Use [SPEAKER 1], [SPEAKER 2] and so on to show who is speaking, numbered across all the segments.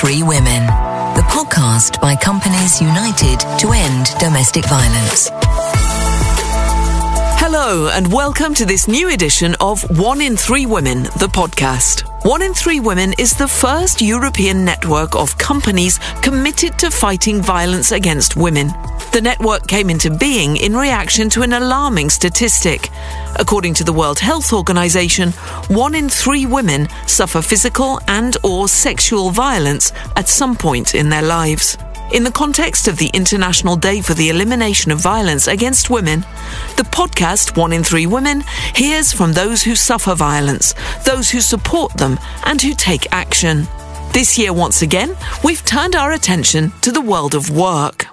[SPEAKER 1] OneInThreeWomen, the podcast by companies united to end domestic violence.
[SPEAKER 2] Hello and welcome to this new edition of OneInThreeWomen, the podcast. OneInThreeWomen is the first European network of companies committed to fighting violence against women. The network came into being in reaction to an alarming statistic. According to the World Health Organization, 1 in 3 women suffer physical and/or sexual violence at some point in their lives. In the context of the International Day for the Elimination of Violence Against Women, the podcast 1in3women hears from those who suffer violence, those who support them, and who take action. This year, once again, we've turned our attention to the world of work.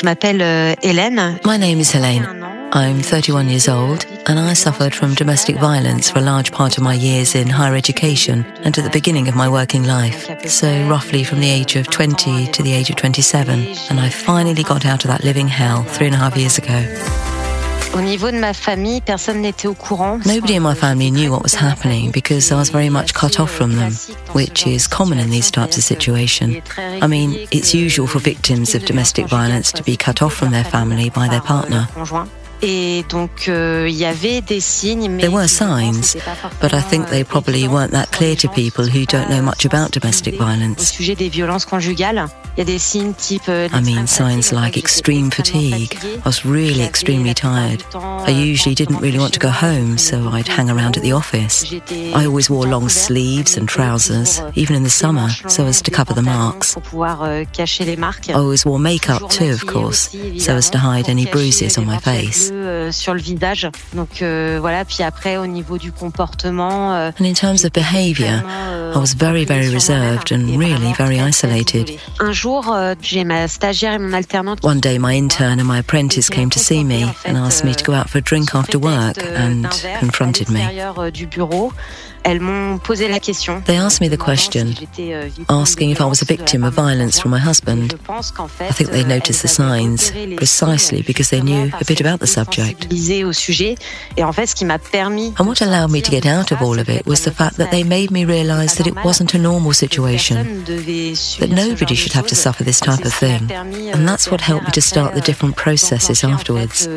[SPEAKER 3] My
[SPEAKER 4] name is Helene. I'm 31 years old and I suffered from domestic violence for a large part of my years in higher education and at the beginning of my working life, so roughly from the age of 20 to the age of 27, and I finally got out of that living hell 3.5 years ago. Nobody in my family knew what was happening because I was very much cut off from them, which is common in these types of situations. I mean, it's usual for victims of domestic violence to be cut off from their family by their partner. There were signs, but I think they probably weren't that clear to people who don't know much about domestic violence. I mean, signs like extreme fatigue. I was really extremely tired. I usually didn't really want to go home, so I'd hang around at the office. I always wore long sleeves and trousers, even in the summer, so as to cover the marks. I always wore makeup too, of course, so as to hide any bruises on my face. And in terms of behaviour, I was very, very reserved and really very isolated. One day my intern and my apprentice came to see me and asked me to go out for a drink after work and confronted me. They asked me the question, asking if I was a victim of violence from my husband. I think they noticed the signs, precisely because they knew a bit about the subject. And what allowed me to get out of all of it was the fact that they made me realise that it wasn't a normal situation, that nobody should have to suffer this type of thing. And that's what helped me to start the different processes afterwards.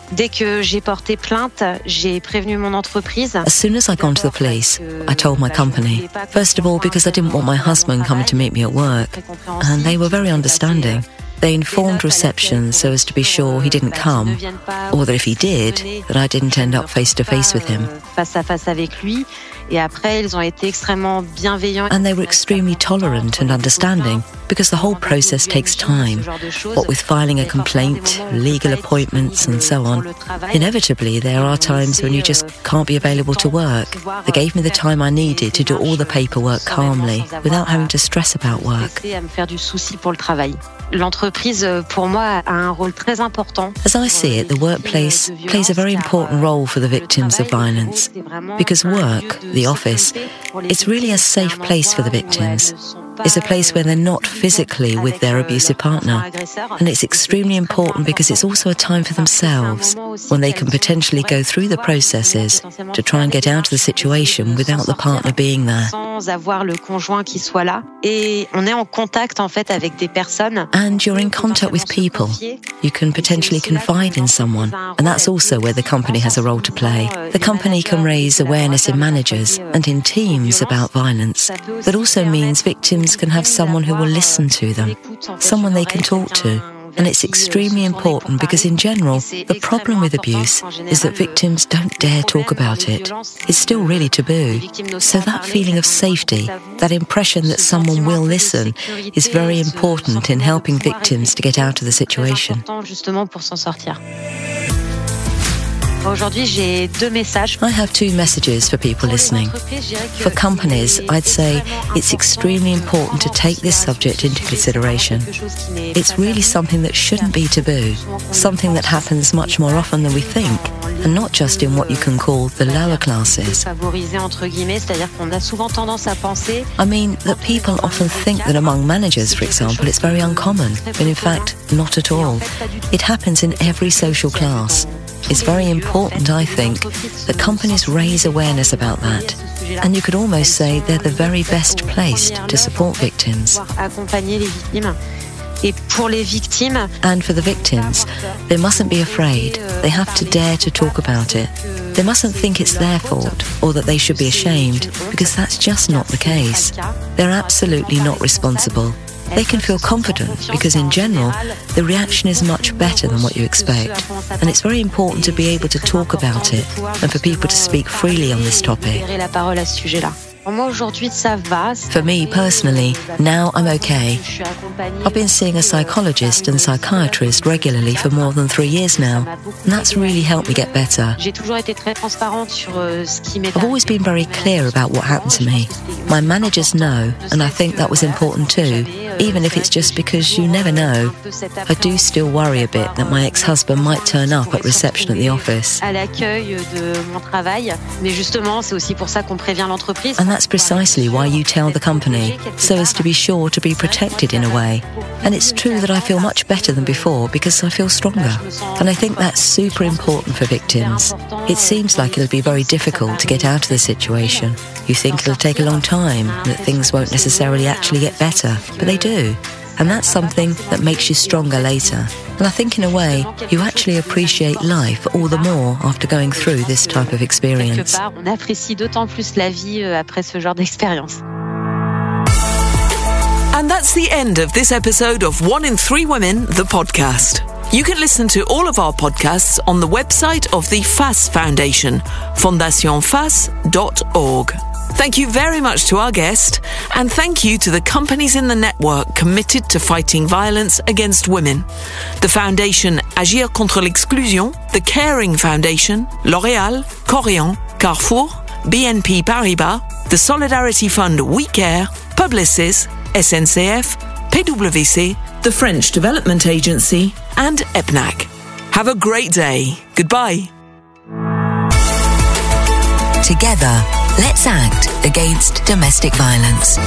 [SPEAKER 4] As soon as I got to the police, I told my company. First of all, because I didn't want my husband coming to meet me at work, and they were very understanding. They informed reception so as to be sure he didn't come, or that if he did, that I didn't end up face to face with him. And they were extremely tolerant and understanding because the whole process takes time. What with filing a complaint, legal appointments and so on. Inevitably, there are times when you just can't be available to work. They gave me the time I needed to do all the paperwork calmly without having to stress about work. As I see it, the workplace plays a very important role for the victims of violence. Because work, the office, it's really a safe place for the victims. It's a place where they're not physically with their abusive partner. And it's extremely important because it's also a time for themselves, when they can potentially go through the processes to try and get out of the situation without the partner being there. And you're in contact with people. You can potentially confide in someone. And that's also where the company has a role to play. The company can raise awareness in managers and in teams about violence. That also means victims can have someone who will listen to them, someone they can talk to. And it's extremely important because in general, the problem with abuse is that victims don't dare talk about it. It's still really taboo. So that feeling of safety, that impression that someone will listen, is very important in helping victims to get out of the situation. I have 2 messages for people listening. For companies, I'd say it's extremely important to take this subject into consideration. It's really something that shouldn't be taboo, something that happens much more often than we think, and not just in what you can call the lower classes. I mean, that people often think that among managers, for example, it's very uncommon, but in fact, not at all. It happens in every social class. It's very important, I think, that companies raise awareness about that. And you could almost say they're the very best placed to support victims. And for the victims, they mustn't be afraid. They have to dare to talk about it. They mustn't think it's their fault or that they should be ashamed, because that's just not the case. They're absolutely not responsible. They can feel confident because in general, the reaction is much better than what you expect. And it's very important to be able to talk about it and for people to speak freely on this topic. For me personally, now I'm okay. I've been seeing a psychologist and psychiatrist regularly for more than 3 years now, and that's really helped me get better. I've always been very clear about what happened to me. My managers know, and I think that was important too, even if it's just because you never know. I do still worry a bit that my ex-husband might turn up at reception at the office. And that's precisely why you tell the company, so as to be sure to be protected in a way. And it's true that I feel much better than before because I feel stronger. And I think that's super important for victims. It seems like it'll be very difficult to get out of the situation. You think it'll take a long time, that things won't necessarily actually get better, but they do. And that's something that makes you stronger later. And I think in a way, you actually appreciate life all the more after going through this type of experience.
[SPEAKER 3] On apprécie d'autant plus la vie après ce genre d'expérience.
[SPEAKER 2] And that's the end of this episode of 1 in 3 Women, the podcast. You can listen to all of our podcasts on the website of the FACE Foundation, fondationface.org. Thank you very much to our guest, and thank you to the companies in the network committed to fighting violence against women. The Foundation Agir contre l'exclusion, the Caring Foundation, L'Oréal, Corian, Carrefour, BNP Paribas, the Solidarity Fund We Care, Publicis, SNCF, PwC, the French Development Agency, and EPNAC. Have a great day. Goodbye.
[SPEAKER 1] Together, let's act against domestic violence.